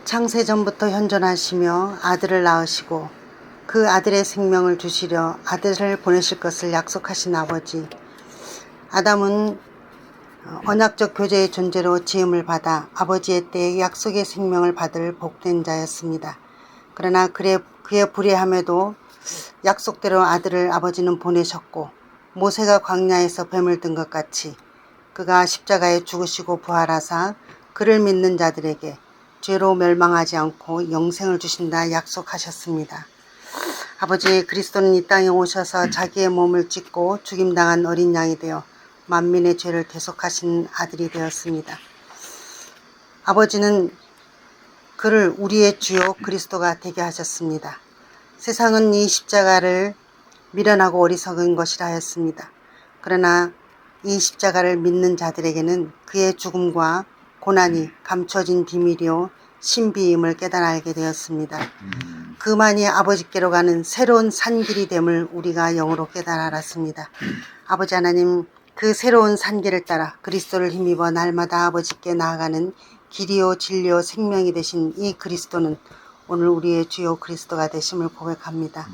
창세전부터 현존하시며 아들을 낳으시고 그 아들의 생명을 주시려 아들을 보내실 것을 약속하신 아버지. 아담은 언약적 교제의 존재로 지음을 받아 아버지의 때에 약속의 생명을 받을 복된 자였습니다. 그러나 그의 불의함에도 약속대로 아들을 아버지는 보내셨고, 모세가 광야에서 뱀을 든 것 같이 그가 십자가에 죽으시고 부활하사 그를 믿는 자들에게 죄로 멸망하지 않고 영생을 주신다 약속하셨습니다. 아버지, 그리스도는 이 땅에 오셔서 자기의 몸을 찢고 죽임당한 어린 양이 되어 만민의 죄를 대속하신 아들이 되었습니다. 아버지는 그를 우리의 주요 그리스도가 되게 하셨습니다. 세상은 이 십자가를 미련하고 어리석은 것이라 하였습니다. 그러나 이 십자가를 믿는 자들에게는 그의 죽음과 고난이 감춰진 비밀이요 신비임을 깨달아 알게 되었습니다. 그만이 아버지께로 가는 새로운 산길이 됨을 우리가 영으로 깨달아 알았습니다. 아버지 하나님, 그 새로운 산길을 따라 그리스도를 힘입어 날마다 아버지께 나아가는 길이요 진리요 생명이 되신 이 그리스도는 오늘 우리의 주요 그리스도가 되심을 고백합니다.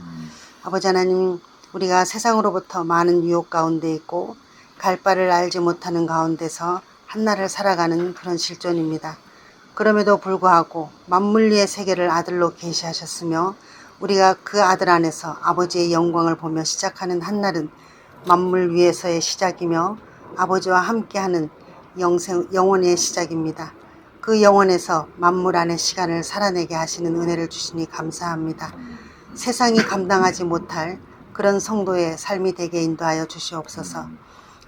아버지 하나님, 우리가 세상으로부터 많은 유혹 가운데 있고 갈 바를 알지 못하는 가운데서 한날을 살아가는 그런 실존입니다. 그럼에도 불구하고 만물 위의 세계를 아들로 계시하셨으며 우리가 그 아들 안에서 아버지의 영광을 보며 시작하는 한날은 만물 위에서의 시작이며 아버지와 함께하는 영원의 시작입니다. 그 영원에서 만물 안의 시간을 살아내게 하시는 은혜를 주시니 감사합니다. 세상이 감당하지 못할 그런 성도의 삶이 되게 인도하여 주시옵소서.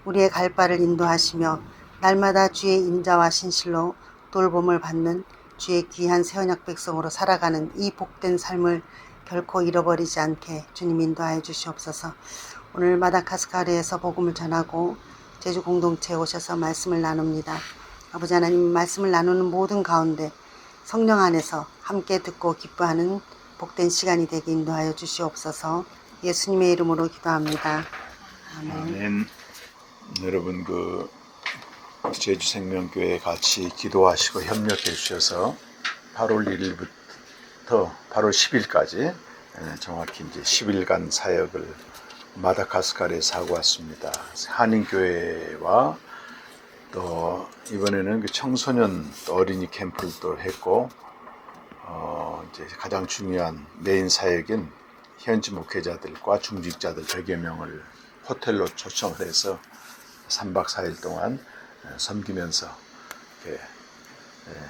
우리의 갈 바를 인도하시며 날마다 주의 인자와 신실로 돌봄을 받는 주의 귀한 새 언약 백성으로 살아가는 이 복된 삶을 결코 잃어버리지 않게 주님 인도하여 주시옵소서. 오늘 마다가스카르에서 복음을 전하고 제주 공동체에 오셔서 말씀을 나눕니다. 아버지 하나님, 말씀을 나누는 모든 가운데 성령 안에서 함께 듣고 기뻐하는 복된 시간이 되게 인도하여 주시옵소서. 예수님의 이름으로 기도합니다. 아멘. 아멘. 여러분, 제주 생명교회에 같이 기도하시고 협력해 주셔서 8월 1일부터 8월 10일까지 정확히 이제 10일간 사역을 마다가스카르에서 하고 왔습니다. 한인교회와 또 이번에는 그 청소년 또 어린이 캠프를 또 했고, 이제 가장 중요한 메인 사역인 현지 목회자들과 중직자들 100여 명을 호텔로 초청을 해서 3박 4일 동안 섬기면서 이렇게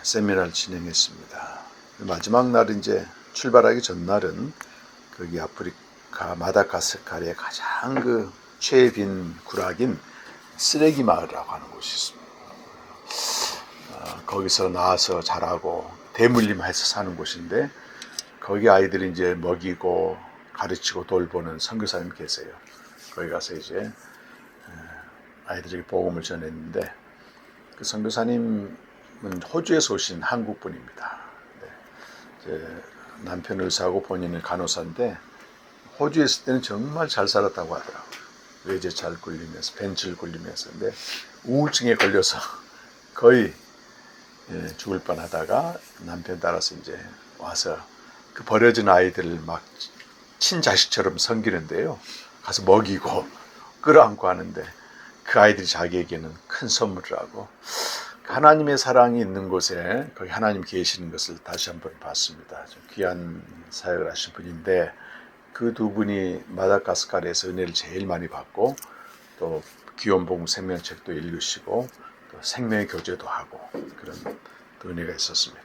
세미나를 진행했습니다. 마지막 날은 이제 출발하기 전날은 거기 아프리카 마다가스카르의 가장 최빈 구락인 쓰레기 마을이라고 하는 곳이 있습니다. 거기서 나와서 자라고 대물림해서 사는 곳인데, 거기 아이들이 이제 먹이고 가르치고 돌보는 선교사님이 계세요. 거기 가서 이제 아이들에게 복음을 전했는데, 그 선교사님은 호주에서 오신 한국 분입니다. 이제 남편 의사하고 본인은 간호사인데 호주에 있을 때는 정말 잘 살았다고 하더라고요. 외제차를 굴리면서 벤츠를 굴리면서. 근데 우울증에 걸려서 거의 죽을 뻔하다가 남편 따라서 이제 와서 그 버려진 아이들을 막 친자식처럼 섬기는데요. 가서 먹이고 끌어안고 하는데 그 아이들이 자기에게는 큰 선물이라고, 하나님의 사랑이 있는 곳에 거기 하나님 계시는 것을 다시 한번 봤습니다. 좀 귀한 사역을 하신 분인데, 그 두 분이 마다가스카르에서 은혜를 제일 많이 받고 또 귀염복음 생명책도 읽으시고 또 생명의 교제도 하고 그런 또 은혜가 있었습니다.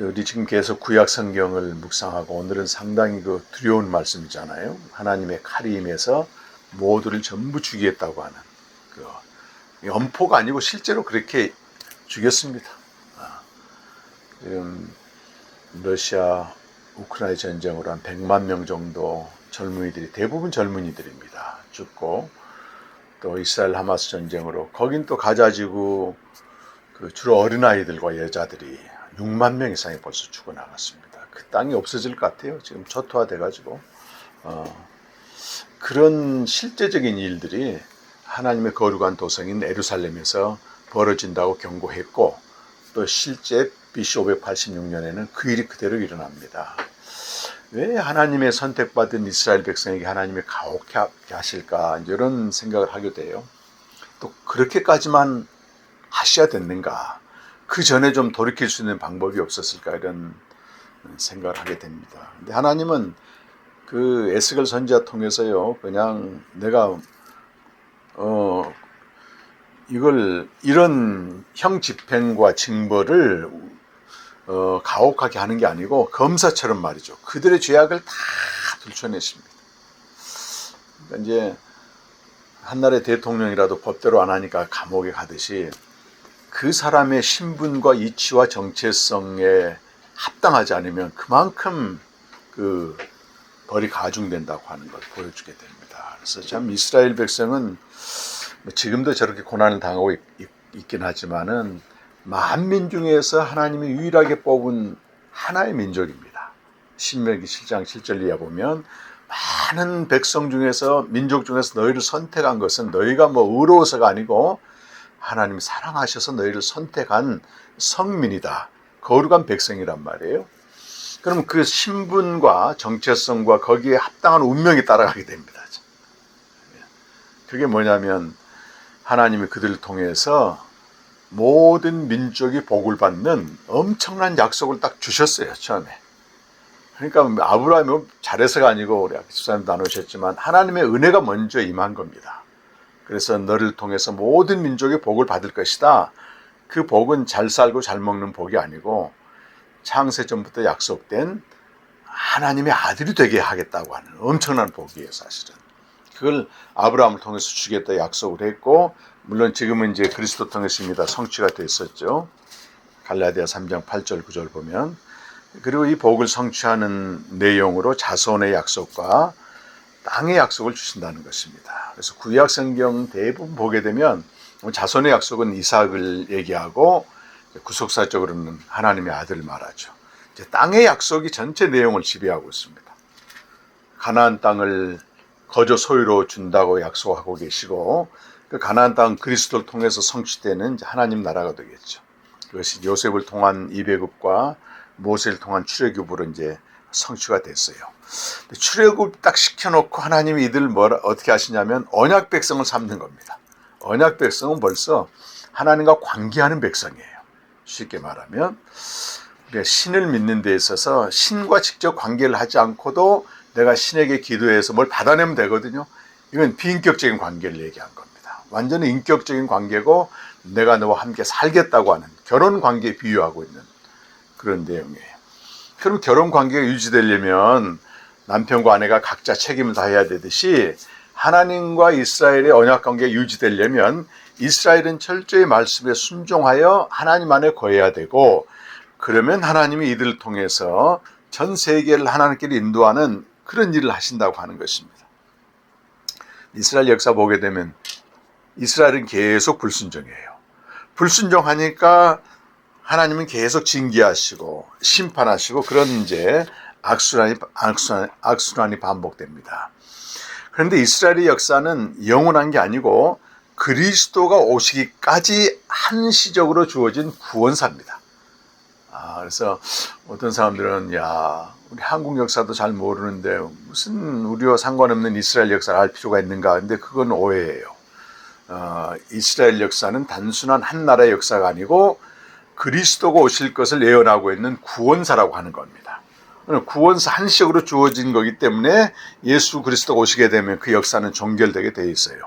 우리 지금 계속 구약 성경을 묵상하고 오늘은 상당히 두려운 말씀이잖아요. 하나님의 칼이 임해서 모두를 전부 죽이겠다고 하는 엄포가 아니고 실제로 그렇게 죽였습니다. 지금 러시아 우크라이나 전쟁으로 한 100만 명 정도 젊은이들이, 대부분 젊은이들입니다, 죽고, 또 이스라엘 하마스 전쟁으로 거긴 또 가자지구 주로 어린아이들과 여자들이 6만 명 이상이 벌써 죽어나갔습니다. 그 땅이 없어질 것 같아요. 지금 초토화돼가지고. 그런 실제적인 일들이 하나님의 거룩한 도성인 예루살렘에서 벌어진다고 경고했고, 또 실제 BC 586년에는 그 일이 그대로 일어납니다. 왜 하나님의 선택받은 이스라엘 백성에게 하나님이 가혹하게 하실까, 이런 생각을 하게 돼요. 또 그렇게까지만 하셔야 됐는가, 그 전에 좀 돌이킬 수 있는 방법이 없었을까, 이런 생각을 하게 됩니다. 근데 하나님은 그 에스겔 선지자 통해서요, 그냥 내가 이런 형 집행과 징벌을 가혹하게 하는 게 아니고 검사처럼 말이죠. 그들의 죄악을 다 들춰내십니다. 그러니까 이제 한나라의 대통령이라도 법대로 안 하니까 감옥에 가듯이 그 사람의 신분과 이치와 정체성에 합당하지 않으면 그만큼 그 벌이 가중된다고 하는 걸 보여주게 됩니다. 그래서 참 이스라엘 백성은 지금도 저렇게 고난을 당하고 있긴 하지만은 만민 중에서 하나님이 유일하게 뽑은 하나의 민족입니다. 신명기 7장 7절 이하 보면 많은 백성 중에서, 민족 중에서 너희를 선택한 것은 너희가 뭐 의로워서가 아니고 하나님이 사랑하셔서 너희를 선택한 성민이다. 거룩한 백성이란 말이에요. 그러면 그 신분과 정체성과 거기에 합당한 운명이 따라가게 됩니다. 그게 뭐냐면 하나님이 그들을 통해서 모든 민족이 복을 받는 엄청난 약속을 딱 주셨어요, 처음에. 그러니까 아브라함이 잘해서가 아니고, 우리 아까 집사님도 나누셨지만 하나님의 은혜가 먼저 임한 겁니다. 그래서 너를 통해서 모든 민족이 복을 받을 것이다. 그 복은 잘 살고 잘 먹는 복이 아니고 창세 전부터 약속된 하나님의 아들이 되게 하겠다고 하는 엄청난 복이에요, 사실은. 그걸 아브라함을 통해서 주겠다 약속을 했고, 물론 지금은 이제 그리스도 통해서입니다. 성취가 됐었죠. 갈라디아 3장 8절 9절 보면. 그리고 이 복을 성취하는 내용으로 자손의 약속과 땅의 약속을 주신다는 것입니다. 그래서 구약 성경 대부분 보게 되면 자손의 약속은 이삭을 얘기하고 구속사적으로는 하나님의 아들을 말하죠. 이제 땅의 약속이 전체 내용을 지배하고 있습니다. 가나안 땅을 거저 소유로 준다고 약속하고 계시고, 그 가나안 땅 그리스도를 통해서 성취되는 하나님 나라가 되겠죠. 그것이 요셉을 통한 이배급과 모세를 통한 출애굽으로 이제 성취가 됐어요. 출애굽 딱 시켜놓고 하나님이 이들을 어떻게 하시냐면 언약 백성을 삼는 겁니다. 언약 백성은 벌써 하나님과 관계하는 백성이에요. 쉽게 말하면 우리가 신을 믿는 데 있어서 신과 직접 관계를 하지 않고도 내가 신에게 기도해서 뭘 받아내면 되거든요. 이건 비인격적인 관계를 얘기한 겁니다. 완전히 인격적인 관계고 내가 너와 함께 살겠다고 하는 결혼 관계에 비유하고 있는 그런 내용이에요. 그럼 결혼 관계가 유지되려면 남편과 아내가 각자 책임을 다해야 되듯이 하나님과 이스라엘의 언약 관계가 유지되려면 이스라엘은 철저히 말씀에 순종하여 하나님 안에 거해야 되고, 그러면 하나님이 이들을 통해서 전 세계를 하나님께로 인도하는 그런 일을 하신다고 하는 것입니다. 이스라엘 역사 보게 되면 이스라엘은 계속 불순종이에요. 불순종하니까 하나님은 계속 징계하시고 심판하시고 그런 이제 악순환이 반복됩니다. 그런데 이스라엘의 역사는 영원한 게 아니고 그리스도가 오시기까지 한시적으로 주어진 구원사입니다. 그래서 어떤 사람들은 야, 우리 한국 역사도 잘 모르는데 무슨 우리와 상관없는 이스라엘 역사를 알 필요가 있는가? 근데 그건 오해예요. 이스라엘 역사는 단순한 한 나라의 역사가 아니고 그리스도가 오실 것을 예언하고 있는 구원사라고 하는 겁니다. 구원사 한시적으로 주어진 거기 때문에 예수 그리스도가 오시게 되면 그 역사는 종결되게 되어 있어요.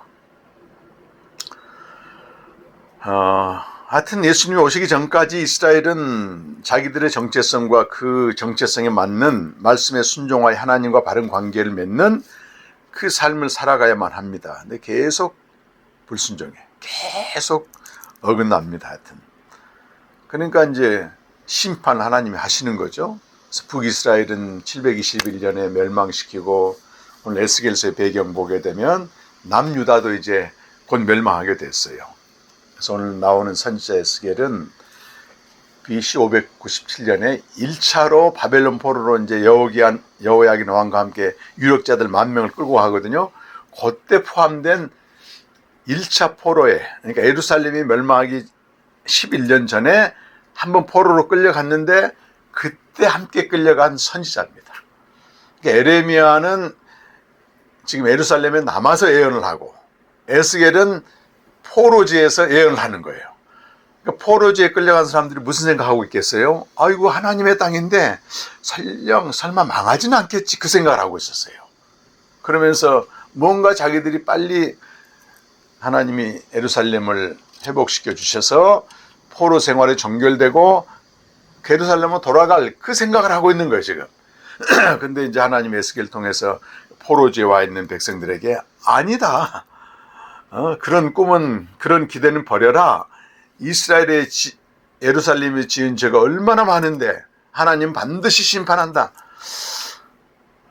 하여튼 예수님이 오시기 전까지 이스라엘은 자기들의 정체성과 그 정체성에 맞는 말씀에 순종하여 하나님과 바른 관계를 맺는 그 삶을 살아가야만 합니다. 근데 계속 불순종해. 계속 어긋납니다. 하여튼. 그러니까 이제 심판 하나님이 하시는 거죠. 그래서 북이스라엘은 721년에 멸망시키고, 오늘 에스겔서의 배경 보게 되면 남유다도 이제 곧 멸망하게 됐어요. 그래서 오늘 나오는 선지자 에스겔은 BC 597년에 1차로 바벨론 포로로 이제 여호야긴 왕과 함께 유력자들 10,000명을 끌고 가거든요. 그때 포함된 1차 포로에, 그러니까 예루살렘이 멸망하기 11년 전에 한번 포로로 끌려갔는데 그때 함께 끌려간 선지자입니다. 그러니까 에레미야는 지금 예루살렘에 남아서 예언을 하고 에스겔은 포로지에서 예언을 하는 거예요. 그러니까 포로지에 끌려간 사람들이 무슨 생각하고 있겠어요? 아이고 하나님의 땅인데 설마 망하지는 않겠지, 그 생각을 하고 있었어요. 그러면서 뭔가 자기들이 빨리 하나님이 예루살렘을 회복시켜 주셔서 포로 생활에 정결되고 예루살렘으로 돌아갈 그 생각을 하고 있는 거예요 지금. 근데 이제 하나님 에스겔을 통해서 포로지에 와 있는 백성들에게 아니다. 그런 꿈은, 그런 기대는 버려라. 이스라엘의 예루살렘이 지은 죄가 얼마나 많은데 하나님 반드시 심판한다.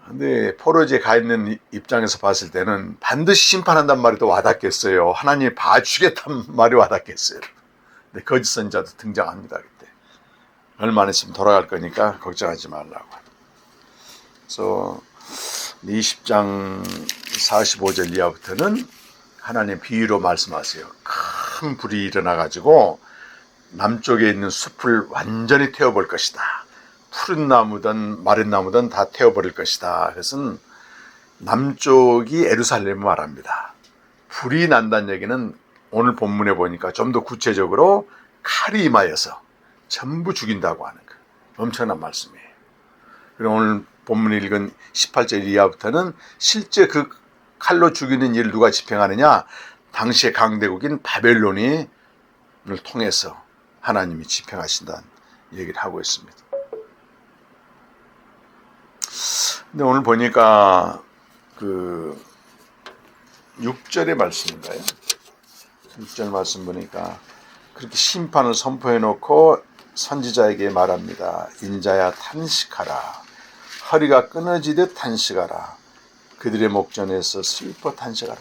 근데 포로지에 가 있는 입장에서 봤을 때는 반드시 심판한단 말이 더 와닿겠어요? 하나님이 봐주겠단 말이 와닿겠어요? 근데 거짓 선지자도 등장합니다. 그때 얼마 안 있으면 돌아갈 거니까 걱정하지 말라고. 그래서 20장 45절 이하부터는 하나님 비유로 말씀하세요. 큰 불이 일어나가지고 남쪽에 있는 숲을 완전히 태워볼 것이다. 푸른 나무든 마른 나무든 다 태워버릴 것이다. 그것은 남쪽이 예루살렘을 말합니다. 불이 난다는 얘기는 오늘 본문에 보니까 좀 더 구체적으로 칼이 임하여서 전부 죽인다고 하는 거예요. 엄청난 말씀이에요. 그리고 오늘 본문 읽은 18절 이하부터는 실제 그 칼로 죽이는 일을 누가 집행하느냐? 당시의 강대국인 바벨론을 통해서 하나님이 집행하신다는 얘기를 하고 있습니다. 근데 오늘 보니까 그 6절의 말씀인가요? 6절 말씀 보니까 그렇게 심판을 선포해 놓고 선지자에게 말합니다. 인자야 탄식하라. 허리가 끊어지듯 탄식하라. 그들의 목전에서 슬퍼 탄식하라.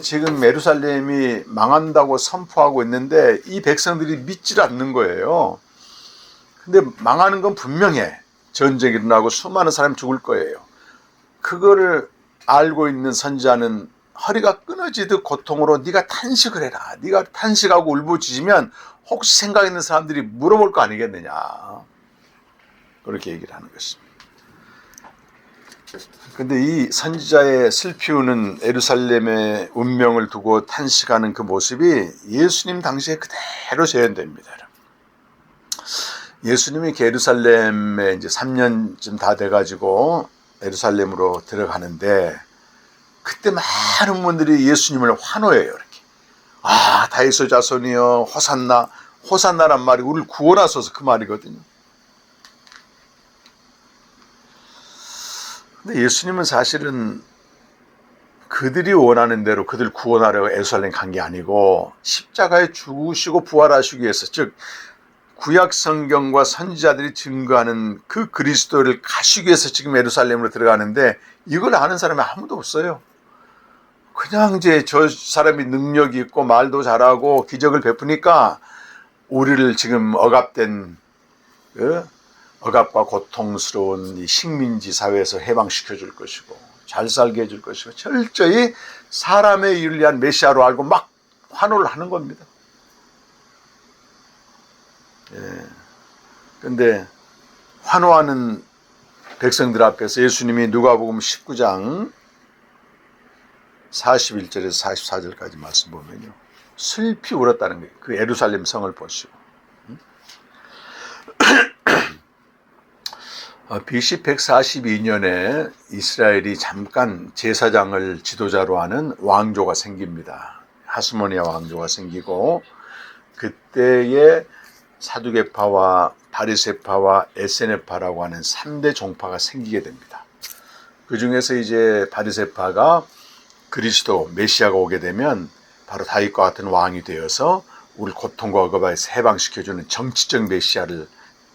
지금 예루살렘이 망한다고 선포하고 있는데 이 백성들이 믿질 않는 거예요. 근데 망하는 건 분명해. 전쟁이 일어나고 수많은 사람이 죽을 거예요. 그거를 알고 있는 선지자는 허리가 끊어지듯 고통으로 네가 탄식을 해라. 네가 탄식하고 울부짖으면 혹시 생각 있는 사람들이 물어볼 거 아니겠느냐. 그렇게 얘기를 하는 것입니다. 근데 이 선지자의 슬피 우는 예루살렘의 운명을 두고 탄식하는 그 모습이 예수님 당시에 그대로 재현됩니다. 예수님이 예루살렘에 이제 3년쯤 다 돼가지고 예루살렘으로 들어가는데 그때 많은 분들이 예수님을 환호해요. 이렇게 다윗의 자손이여 호산나. 호산나란 말이 우리를 구원하소서 그 말이거든요. 근데 예수님은 사실은 그들이 원하는 대로 그들 구원하려고 예루살렘 간 게 아니고 십자가에 죽으시고 부활하시기 위해서, 즉 구약 성경과 선지자들이 증거하는 그 그리스도를 가시기 위해서 지금 예루살렘으로 들어가는데 이걸 아는 사람이 아무도 없어요. 그냥 이제 저 사람이 능력이 있고 말도 잘하고 기적을 베푸니까 우리를 지금 억압된 억압과 고통스러운 이 식민지 사회에서 해방시켜 줄 것이고 잘 살게 해줄 것이고 철저히 사람의 일을 위한 메시아로 알고 막 환호를 하는 겁니다. 근데 환호하는 백성들 앞에서 예수님이 누가복음 19장 41절에서 44절까지 말씀 보면요, 슬피 울었다는 거예요. 그 예루살렘 성을 보시고. BC 142년에 이스라엘이 잠깐 제사장을 지도자로 하는 왕조가 생깁니다. 하스모니아 왕조가 생기고 그때에 사두개파와 바리새파와 에세네파라고 하는 3대 종파가 생기게 됩니다. 그 중에서 이제 바리새파가 그리스도 메시아가 오게 되면 바로 다윗과 같은 왕이 되어서 우리 고통과 억압에서 해방시켜주는 정치적 메시아를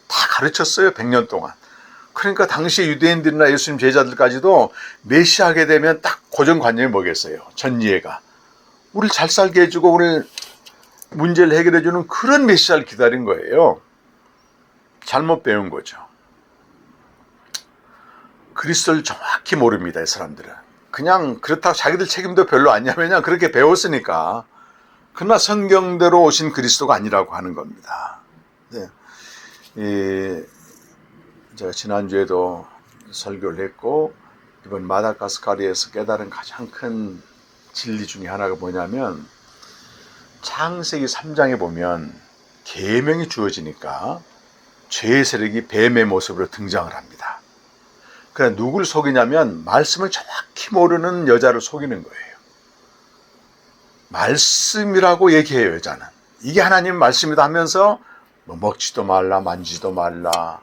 다 가르쳤어요. 100년 동안. 그러니까 당시 유대인들이나 예수님 제자들까지도 메시아하게 되면 딱 고정관념이 뭐겠어요? 전이해가 우리를 잘 살게 해주고 우리 문제를 해결해주는 그런 메시아를 기다린 거예요. 잘못 배운 거죠. 그리스도를 정확히 모릅니다. 이 사람들은. 그냥 그렇다고 자기들 책임도 별로 아니야. 왜냐 그렇게 배웠으니까. 그러나 성경대로 오신 그리스도가 아니라고 하는 겁니다. 네. 제가 지난주에도 설교를 했고 이번 마다가스카르에서 깨달은 가장 큰 진리 중에 하나가 뭐냐면 창세기 3장에 보면 계명이 주어지니까 죄의 세력이 뱀의 모습으로 등장을 합니다. 그러나 누구를 속이냐면 말씀을 정확히 모르는 여자를 속이는 거예요. 말씀이라고 얘기해요, 여자는. 이게 하나님 말씀이다 하면서 뭐 먹지도 말라, 만지도 말라,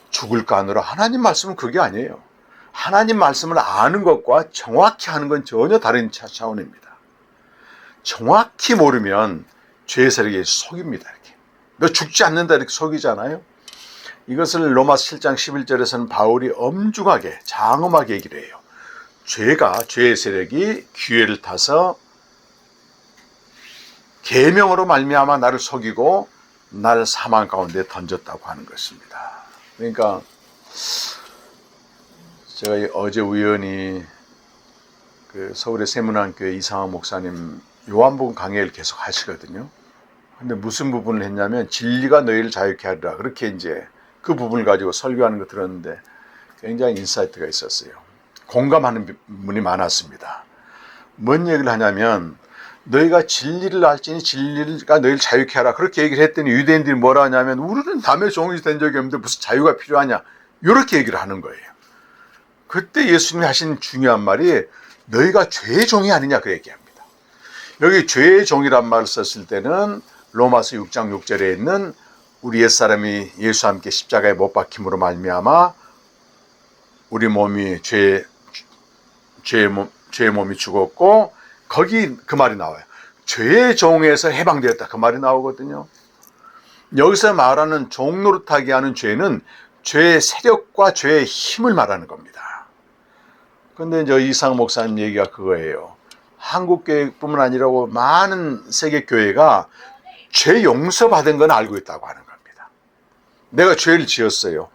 죽을까 하느라. 하나님 말씀은 그게 아니에요. 하나님 말씀을 아는 것과 정확히 하는 건 전혀 다른 차원입니다. 정확히 모르면 죄의 세력이 속입니다. 이렇게. 너 죽지 않는다 이렇게 속이잖아요. 이것을 로마서 7장 11절에서는 바울이 엄중하게 장엄하게 얘기를 해요. 죄의 세력이 기회를 타서 계명으로 말미암아 나를 속이고 나를 사망 가운데 던졌다고 하는 것입니다. 그러니까 제가 어제 우연히 그 서울의 세문안교회 이상학 목사님 요한복음 강해를 계속 하시거든요. 근데 무슨 부분을 했냐면 진리가 너희를 자유케 하리라, 그렇게 이제 그 부분을 가지고 설교하는 거 들었는데 굉장히 인사이트가 있었어요. 공감하는 분이 많았습니다. 뭔 얘기를 하냐면 너희가 진리를 알지니 진리가 너희를 자유케 하라, 그렇게 얘기를 했더니 유대인들이 뭐라 하냐면 우리는 남의 종이 된 적이 없는데 무슨 자유가 필요하냐, 이렇게 얘기를 하는 거예요. 그때 예수님이 하신 중요한 말이 너희가 죄의 종이 아니냐, 그 얘기합니다. 여기 죄의 종이란 말을 썼을 때는 로마서 6장 6절에 있는 우리 옛사람이 예수와 함께 십자가에 못 박힘으로 말미암아 우리 몸이 죄의 몸이 죽었고, 거기 그 말이 나와요. 죄의 종에서 해방되었다, 그 말이 나오거든요. 여기서 말하는 종 노릇하게 하는 죄는 죄의 세력과 죄의 힘을 말하는 겁니다. 그런데 저 이상 목사님 얘기가 그거예요. 한국 교회뿐만 아니라고 많은 세계 교회가 죄 용서받은 건 알고 있다고 하는 겁니다. 내가 죄를 지었어요.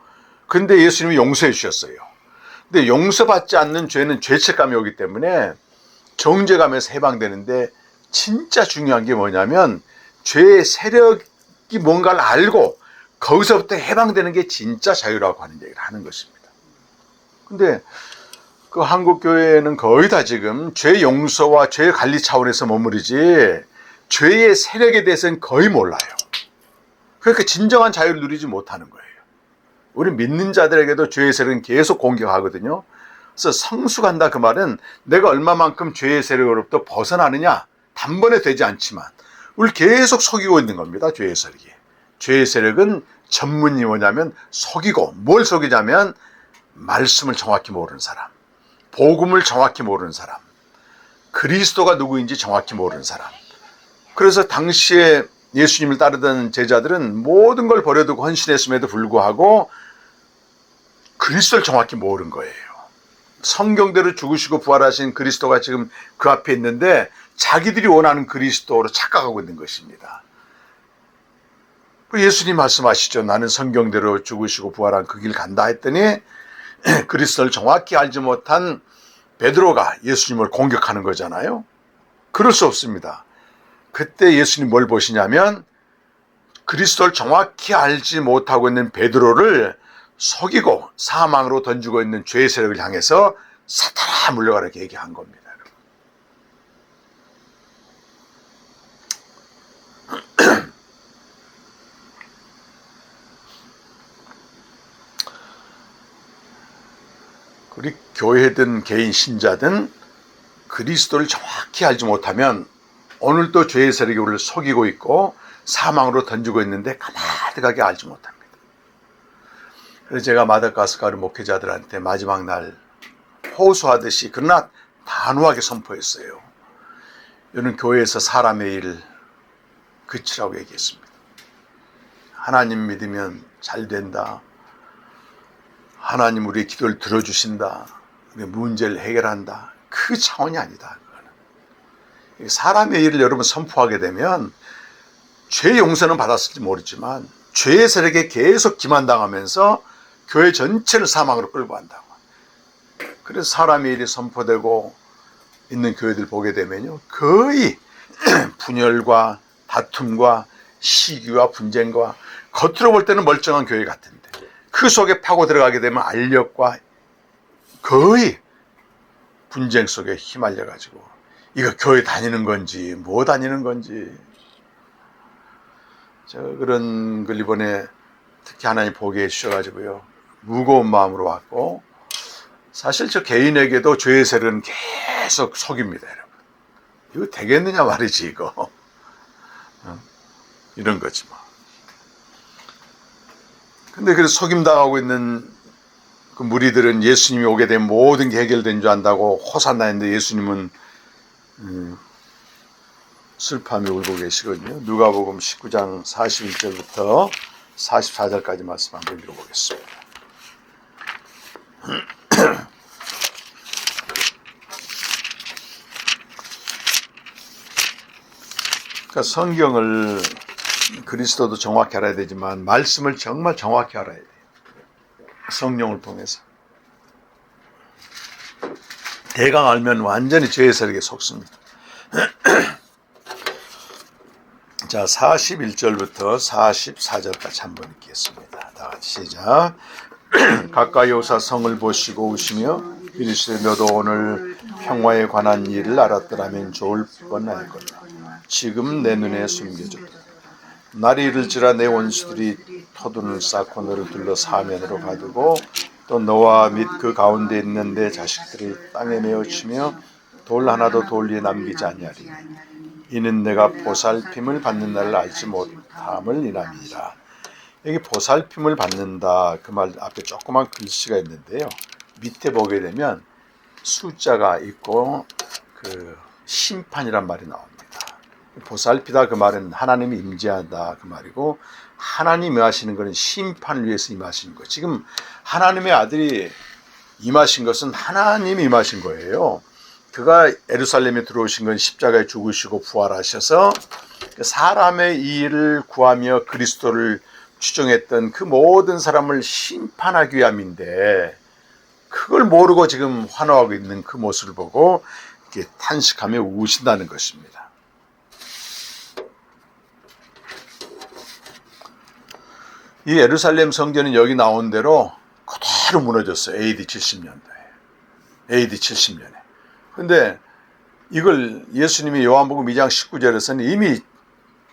근데 예수님이 용서해 주셨어요. 근데 용서받지 않는 죄는 죄책감이 오기 때문에 정죄감에서 해방되는데, 진짜 중요한 게 뭐냐면 죄의 세력이 뭔가를 알고 거기서부터 해방되는 게 진짜 자유라고 하는 얘기를 하는 것입니다. 근데 그 한국 교회는 거의 다 지금 죄 용서와 죄 관리 차원에서 머무르지 죄의 세력에 대해서는 거의 몰라요. 그러니까 진정한 자유를 누리지 못하는 거예요. 우리 믿는 자들에게도 죄의 세력은 계속 공격하거든요. 그래서 성숙한다 그 말은 내가 얼마만큼 죄의 세력으로부터 벗어나느냐, 단번에 되지 않지만 우리 계속 속이고 있는 겁니다. 죄의 세력이. 죄의 세력은 전문이 뭐냐면 속이고, 뭘 속이냐면 말씀을 정확히 모르는 사람, 복음을 정확히 모르는 사람, 그리스도가 누구인지 정확히 모르는 사람. 그래서 당시에 예수님을 따르던 제자들은 모든 걸 버려두고 헌신했음에도 불구하고 그리스도를 정확히 모르는 거예요. 성경대로 죽으시고 부활하신 그리스도가 지금 그 앞에 있는데 자기들이 원하는 그리스도로 착각하고 있는 것입니다. 예수님 말씀하시죠. 나는 성경대로 죽으시고 부활한 그 길 간다 했더니 그리스도를 정확히 알지 못한 베드로가 예수님을 공격하는 거잖아요. 그럴 수 없습니다. 그때 예수님 뭘 보시냐면 그리스도를 정확히 알지 못하고 있는 베드로를 속이고 사망으로 던지고 있는 죄의 세력을 향해서 사탄아 물러가라, 이렇게 얘기한 겁니다. 우리 교회든 개인 신자든 그리스도를 정확히 알지 못하면 오늘도 죄의 세력이 우리를 속이고 있고 사망으로 던지고 있는데 가만히 알지 못합니다. 그래서 제가 마다가스카르 목회자들한테 마지막 날 호소하듯이 그러나 단호하게 선포했어요. 이는 교회에서 사람의 일을 그치라고 얘기했습니다. 하나님 믿으면 잘 된다. 하나님 우리의 기도를 들어주신다. 우리의 문제를 해결한다. 그 차원이 아니다. 그거는. 사람의 일을 여러분 선포하게 되면 죄 용서는 받았을지 모르지만 죄의 세력에 계속 기만당하면서 교회 전체를 사망으로 끌고 간다고. 그래서 사람의 일이 선포되고 있는 교회들 보게 되면요, 거의 분열과 다툼과 시기와 분쟁과 겉으로 볼 때는 멀쩡한 교회 같은데 그 속에 파고 들어가게 되면 알력과 거의 분쟁 속에 휘말려 가지고 이거 교회 다니는 건지 뭐 다니는 건지 그런 걸 이번에 특히 하나님 보게 해주셔가지고요 무거운 마음으로 왔고 사실 저 개인에게도 죄의 세력은 계속 속입니다 여러분. 이거 되겠느냐 말이지 이거 이런 거지 뭐. 근데 그래서 속임당하고 있는 그 무리들은 예수님이 오게 되면 모든 게 해결된 줄 안다고 호산나 했는데 예수님은 슬퍼하며 울고 계시거든요. 누가복음 19장 41절부터 44절까지 말씀 한번 읽어보겠습니다. 그러니까 성경을 그리스도도 정확히 알아야 되지만 말씀을 정말 정확히 알아야 돼요. 성령을 통해서. 대강 알면 완전히 죄의 세력에 속습니다. 자, 41절부터 44절까지 한번 읽겠습니다. 다 같이 시작. 가까이 오사 성을 보시고 우시며 이르시되 너도 오늘 평화에 관한 일을 알았더라면 좋을 뻔하였거든. 지금 내 눈에 숨겨졌다. 날이 이를지라 내 원수들이 토둔을 쌓고 너를 둘러 사면으로 가두고 또 너와 및 그 가운데 있는 내 자식들이 땅에 메어치며 돌 하나도 돌 위에 남기지 아니하리. 이는 내가 보살핌을 받는 날을 알지 못함을 인함이라. 여기 보살핌을 받는다 그 말 앞에 조그만 글씨가 있는데요. 밑에 보게 되면 숫자가 있고 그 심판이란 말이 나옵니다. 보살피다 그 말은 하나님이 임재하다 그 말이고 하나님이 임하시는 것은 심판을 위해서 임하시는 거예요. 지금 하나님의 아들이 임하신 것은 하나님이 임하신 거예요. 그가 예루살렘에 들어오신 건 십자가에 죽으시고 부활하셔서 사람의 일을 구하며 그리스도를 추종했던 그 모든 사람을 심판하기 위함인데 그걸 모르고 지금 환호하고 있는 그 모습을 보고 이렇게 탄식하며 우신다는 것입니다. 이 예루살렘 성전은 여기 나온 대로 그대로 무너졌어요. AD 70년도에. AD 70년에. 근데 이걸 예수님이 요한복음 2장 19절에서는 이미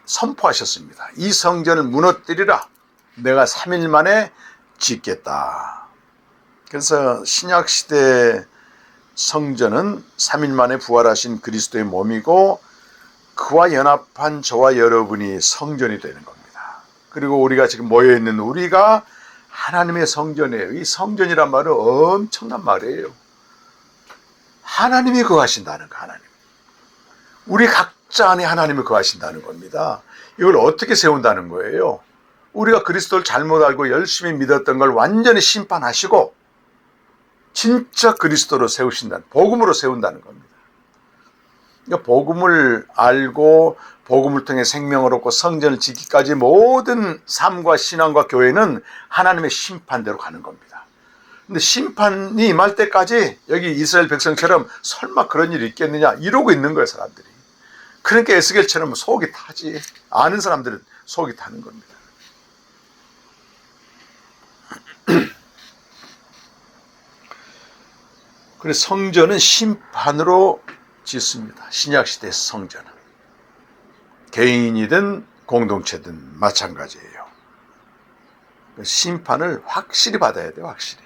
선포하셨습니다. 이 성전을 무너뜨리라. 내가 3일 만에 짓겠다. 그래서 신약시대 성전은 3일 만에 부활하신 그리스도의 몸이고 그와 연합한 저와 여러분이 성전이 되는 겁니다. 그리고 우리가 지금 모여있는 우리가 하나님의 성전이에요. 이 성전이란 말은 엄청난 말이에요. 하나님이 거하신다는 거, 하나님. 우리 각자 안에 하나님이 거하신다는 겁니다. 이걸 어떻게 세운다는 거예요? 우리가 그리스도를 잘못 알고 열심히 믿었던 걸 완전히 심판하시고 진짜 그리스도로 세우신다는, 복음으로 세운다는 겁니다. 그러니까 복음을 알고 복음을 통해 생명을 얻고 성전을 짓기까지 모든 삶과 신앙과 교회는 하나님의 심판대로 가는 겁니다. 근데 심판이 임할 때까지 여기 이스라엘 백성처럼 설마 그런 일이 있겠느냐 이러고 있는 거예요, 사람들이. 그러니까 에스겔처럼 속이 타지. 아는 사람들은 속이 타는 겁니다. 그래서 성전은 심판으로 짓습니다. 신약시대 성전은. 개인이든 공동체든 마찬가지예요. 심판을 확실히 받아야 돼요. 확실히.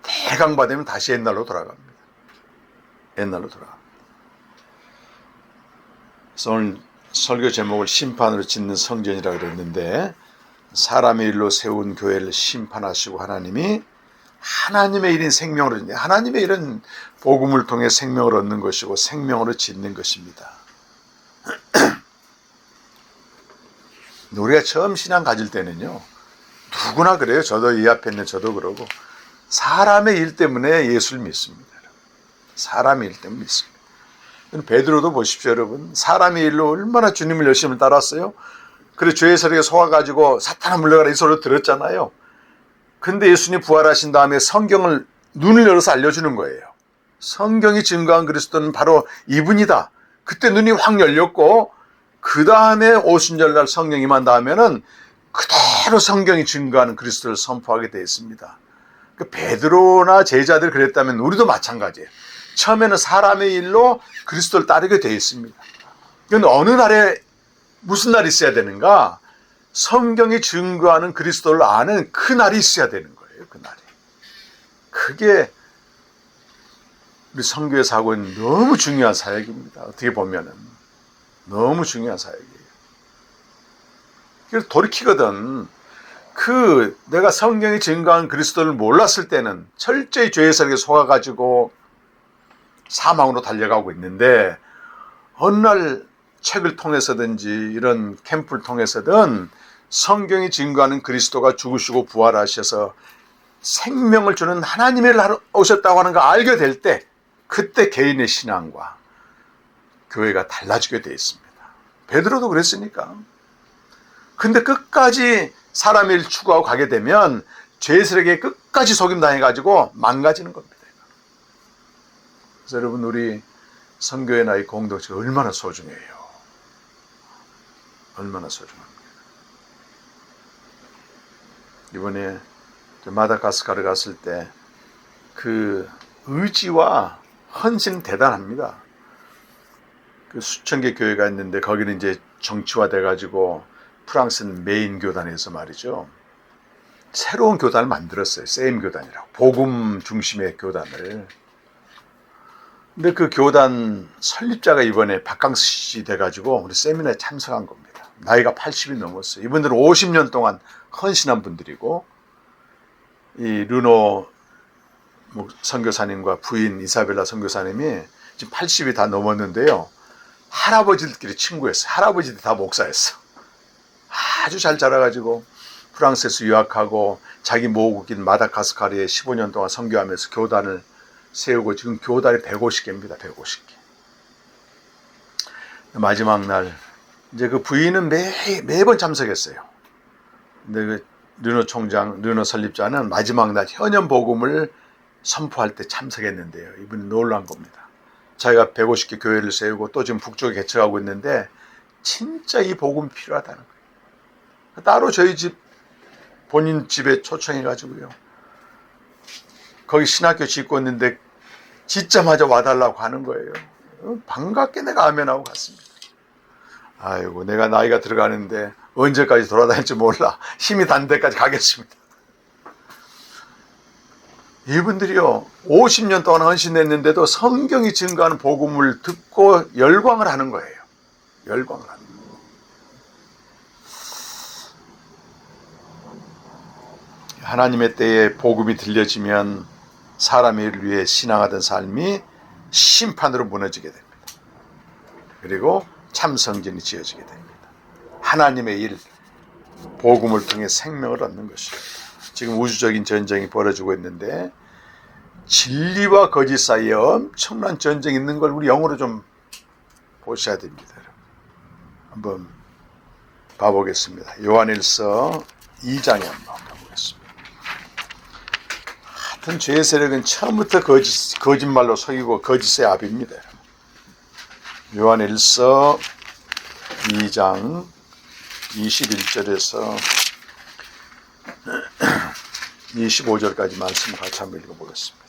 대강 받으면 다시 옛날로 돌아갑니다. 옛날로 돌아갑니다. 그래서 오늘 설교 제목을 심판으로 짓는 성전이라고 그랬는데 사람의 일로 세운 교회를 심판하시고 하나님이 하나님의 일인 생명으로 짓는, 하나님의 일은 복음을 통해 생명을 얻는 것이고 생명으로 짓는 것입니다. 우리가 처음 신앙 가질 때는요, 누구나 그래요. 저도 이 앞에 있는 저도 그러고 사람의 일 때문에 예수를 믿습니다. 사람의 일 때문에 믿습니다. 베드로도 보십시오, 여러분. 사람의 일로 얼마나 주님을 열심히 따랐어요. 그리고 죄의 세력에 속아가지고 사탄아 물러가라 이 소리를 들었잖아요. 근데 예수님이 부활하신 다음에 성경을 눈을 열어서 알려주는 거예요. 성경이 증거한 그리스도는 바로 이분이다. 그때 눈이 확 열렸고 그 다음에 오순절날 성령이 임한다면은 그대로 성경이 증거하는 그리스도를 선포하게 되어 있습니다. 그 베드로나 제자들 그랬다면 우리도 마찬가지예요. 처음에는 사람의 일로 그리스도를 따르게 되어 있습니다. 그런데 어느 날에 무슨 날이 있어야 되는가? 성경이 증거하는 그리스도를 아는 그 날이 있어야 되는 거예요. 그 날이. 그게 우리 선교에서 하고 있는 너무 중요한 사역입니다. 어떻게 보면은 너무 중요한 사역이에요. 그래서 돌이키거든. 내가 성경이 증거한 그리스도를 몰랐을 때는 철저히 죄의 세력에 속아가지고 사망으로 달려가고 있는데, 어느 날 책을 통해서든지 이런 캠프를 통해서든 성경이 증거하는 그리스도가 죽으시고 부활하셔서 생명을 주는 하나님의 나라로 오셨다고 하는 걸 알게 될 때, 그때 개인의 신앙과 교회가 달라지게 되어 있습니다. 베드로도 그랬으니까. 근데 끝까지 사람의 일 추구하고 가게 되면 죄세력에 끝까지 속임당해가지고 망가지는 겁니다. 그래서 여러분, 우리 선교의 나이 공동체가 얼마나 소중해요. 얼마나 소중합니다. 이번에 마다가스카르 갔을 때 그 의지와 헌신 대단합니다. 그 수천 개 교회가 있는데 거기는 이제 정치화돼 가지고 프랑스는 메인 교단에서 말이죠, 새로운 교단을 만들었어요. 세임 교단이라고, 복음 중심의 교단을. 근데 그 교단 설립자가 이번에 박강수 씨 돼가지고 우리 세미나에 참석한 겁니다. 나이가 80이 넘었어요. 이분들은 50년 동안 헌신한 분들이고, 이 르노 선교사님과 부인 이사벨라 선교사님이 지금 80이 다 넘었는데요, 할아버지들끼리 친구였어요. 할아버지들 다 목사였어. 아주 잘 자라가지고 프랑스에서 유학하고 자기 모국인 마다가스카르에 15년 동안 선교하면서 교단을 세우고, 지금 교단이 150개입니다. 150개. 마지막 날 이제 그 부인은 매번 참석했어요. 근데 그 르노 설립자는 마지막 날 현현 복음을 선포할 때 참석했는데요, 이분이 놀란 겁니다. 자기가 150개 교회를 세우고 또 지금 북쪽에 개척하고 있는데 진짜 이 복음이 필요하다는 거예요. 따로 저희 집, 본인 집에 초청해가지고요, 거기 신학교 짓고 있는데 짓자마자 와달라고 하는 거예요. 반갑게 내가 아멘하고 갔습니다. 아이고, 내가 나이가 들어가는데 언제까지 돌아다닐지 몰라. 힘이 단 데까지 가겠습니다. 이분들이요, 50년 동안 헌신했는데도 성경이 증거하는 복음을 듣고 열광을 하는 거예요. 열광을 하는 거예요. 하나님의 때에 복음이 들려지면 사람의 일을 위해 신앙하던 삶이 심판으로 무너지게 됩니다. 그리고 참성전이 지어지게 됩니다. 하나님의 일, 복음을 통해 생명을 얻는 것입니다. 지금 우주적인 전쟁이 벌어지고 있는데 진리와 거짓 사이에 엄청난 전쟁이 있는 걸 우리 영어로 좀 보셔야 됩니다. 한번 봐보겠습니다. 요한일서 2장에 한번 가보겠습니다. 하여튼 죄의 세력은 처음부터 거짓말로 속이고 거짓의 압입니다. 요한일서 2장 21절에서 25절까지 말씀 같이 한번 읽어보겠습니다.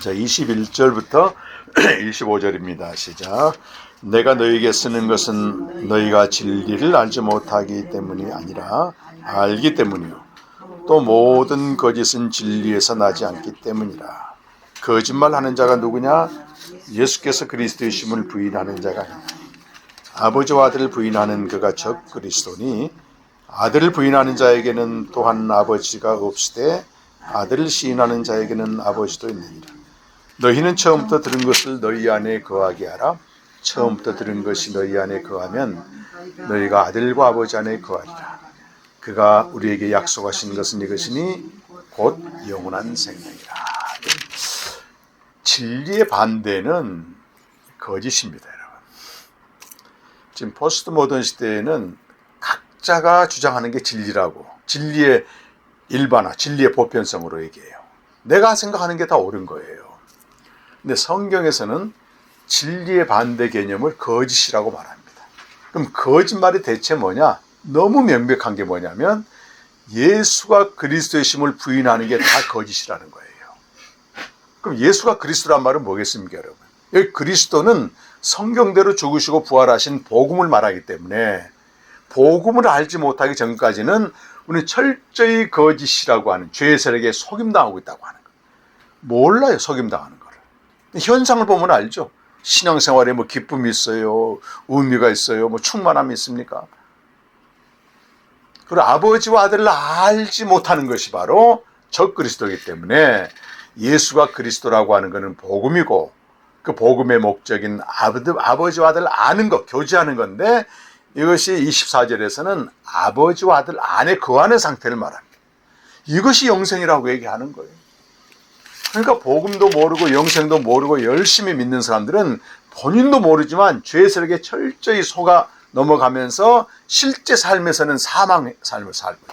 자, 21절부터 25절입니다. 시작. 내가 너희에게 쓰는 것은 너희가 진리를 알지 못하기 때문이 아니라 알기 때문이요, 또 모든 거짓은 진리에서 나지 않기 때문이라. 거짓말하는 자가 누구냐? 예수께서 그리스도이심을 부인하는 자가 아니냐. 아버지와 아들을 부인하는 그가 적 그리스도니, 아들을 부인하는 자에게는 또한 아버지가 없으되 아들을 시인하는 자에게는 아버지도 있느니라. 너희는 처음부터 들은 것을 너희 안에 거하게 하라. 처음부터 들은 것이 너희 안에 거하면 너희가 아들과 아버지 안에 거하리라. 그가 우리에게 약속하신 것은 이것이니 곧 영원한 생명이라. 진리의 반대는 거짓입니다, 여러분. 지금 포스트 모던 시대에는 각자가 주장하는 게 진리라고, 진리의 일반화, 진리의 보편성으로 얘기해요. 내가 생각하는 게 다 옳은 거예요. 근데 성경에서는 진리의 반대 개념을 거짓이라고 말합니다. 그럼 거짓말이 대체 뭐냐? 너무 명백한 게 뭐냐면 예수가 그리스도의 심을 부인하는 게 다 거짓이라는 거예요. 그럼 예수가 그리스도란 말은 뭐겠습니까, 여러분? 여기 그리스도는 성경대로 죽으시고 부활하신 복음을 말하기 때문에 복음을 알지 못하기 전까지는 우리는 철저히 거짓이라고 하는 죄의 세력에 속임당하고 있다고 하는 거예요. 몰라요, 속임당하는 거를. 현상을 보면 알죠. 신앙생활에 뭐 기쁨이 있어요, 의미가 있어요, 뭐 충만함이 있습니까? 그리고 아버지와 아들을 알지 못하는 것이 바로 적그리스도이기 때문에 예수가 그리스도라고 하는 것은 복음이고 그 복음의 목적인 아버지와 아들을 아는 것, 교제하는 건데 이것이 24절에서는 아버지와 아들 안에 거하는 상태를 말합니다. 이것이 영생이라고 얘기하는 거예요. 그러니까 복음도 모르고 영생도 모르고 열심히 믿는 사람들은 본인도 모르지만 죄의 세력에 철저히 속아 넘어가면서 실제 삶에서는 사망의 삶을 살고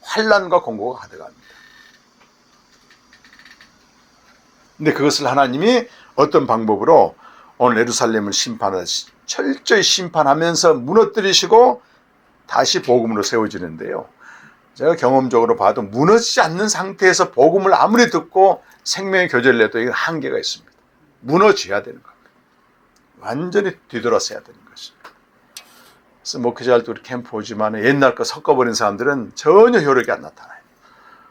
환난과 공고가 가득합니다. 근데 그것을 하나님이 어떤 방법으로 오늘 예루살렘을 철저히 심판하면서 무너뜨리시고 다시 복음으로 세워지는데요. 제가 경험적으로 봐도 무너지지 않는 상태에서 복음을 아무리 듣고 생명의 교제를 해도 이건 한계가 있습니다. 무너져야 되는 겁니다. 완전히 뒤돌아서야 되는 것입니다. 그래서 목회자할 때 우리 캠프 오지만 옛날 거 섞어버린 사람들은 전혀 효력이 안 나타나요.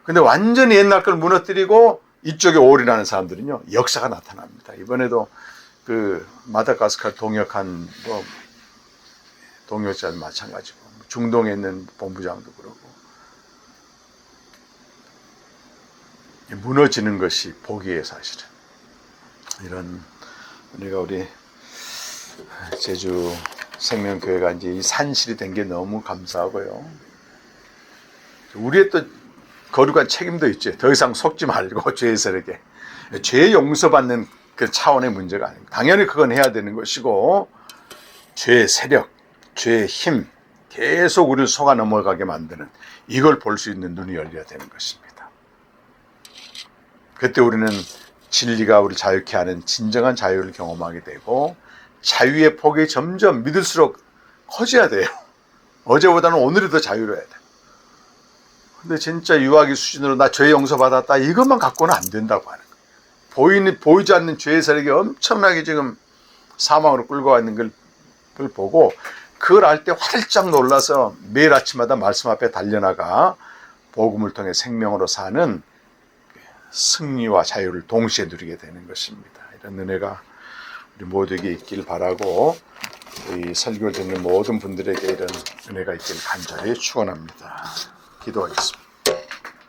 근데 완전히 옛날 걸 무너뜨리고 이쪽에 올인하는 사람들은요, 역사가 나타납니다. 이번에도 그 마다가스카르 동역한 동역자도 마찬가지고 중동에 있는 본부장도 그러고 무너지는 것이 복이에요, 사실은. 이런 우리 제주 생명교회가 이제 이 산실이 된 게 너무 감사하고요. 우리의 또 거룩한 책임도 있죠. 더 이상 속지 말고 죄의 세력에 죄 용서받는 그 차원의 문제가 아닙니다. 당연히 그건 해야 되는 것이고 죄의 세력, 죄의 힘 계속 우리를 속아 넘어가게 만드는 이걸 볼 수 있는 눈이 열려야 되는 것입니다. 그때 우리는 진리가 우리 자유케 하는 진정한 자유를 경험하게 되고 자유의 폭이 점점 믿을수록 커져야 돼요. 어제보다는 오늘이 더 자유로워야 돼요. 근데 진짜 유아기 수준으로 나 죄 용서받았다 이것만 갖고는 안 된다고 하는 거예요. 보이지 않는 죄의 세력이 엄청나게 지금 사망으로 끌고 가 있는 걸 보고 그걸 알 때 활짝 놀라서 매일 아침마다 말씀 앞에 달려나가 복음을 통해 생명으로 사는 승리와 자유를 동시에 누리게 되는 것입니다. 이런 은혜가 우리 모두에게 있길 바라고 이 설교를 듣는 모든 분들에게 이런 은혜가 있길 간절히 축원합니다. 기도하겠습니다.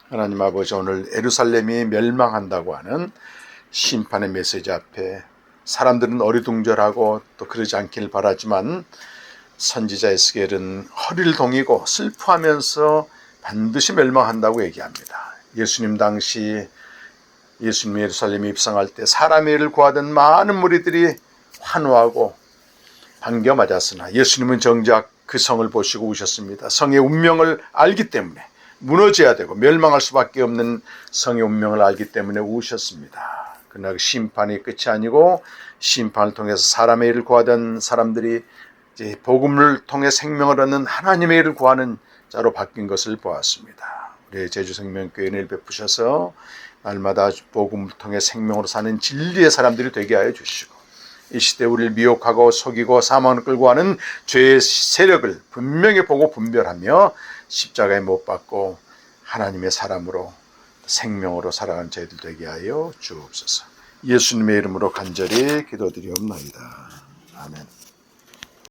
하나님 아버지, 오늘 예루살렘이 멸망한다고 하는 심판의 메시지 앞에 사람들은 어리둥절하고 또 그러지 않길 바라지만 선지자 에스겔은 허리를 동이고 슬퍼하면서 반드시 멸망한다고 얘기합니다. 예수님 당시 예수님이 예루살렘에 입성할 때 사람의 일을 구하던 많은 무리들이 환호하고 반겨 맞았으나 예수님은 정작 그 성을 보시고 우셨습니다. 성의 운명을 알기 때문에 무너져야 되고 멸망할 수밖에 없는 성의 운명을 알기 때문에 우셨습니다. 그러나 그 심판이 끝이 아니고 심판을 통해서 사람의 일을 구하던 사람들이 이제 복음을 통해 생명을 얻는 하나님의 일을 구하는 자로 바뀐 것을 보았습니다. 우리 제주생명교회 은혜를 베푸셔서 날마다 복음을 통해 생명으로 사는 진리의 사람들이 되게 하여 주시고 이 시대 우리를 미혹하고 속이고 사망을 끌고 하는 죄의 세력을 분명히 보고 분별하며 십자가에 못 박고 하나님의 사람으로 생명으로 살아가는 저희들 되게 하여 주옵소서. 예수님의 이름으로 간절히 기도드리옵나이다. 아멘.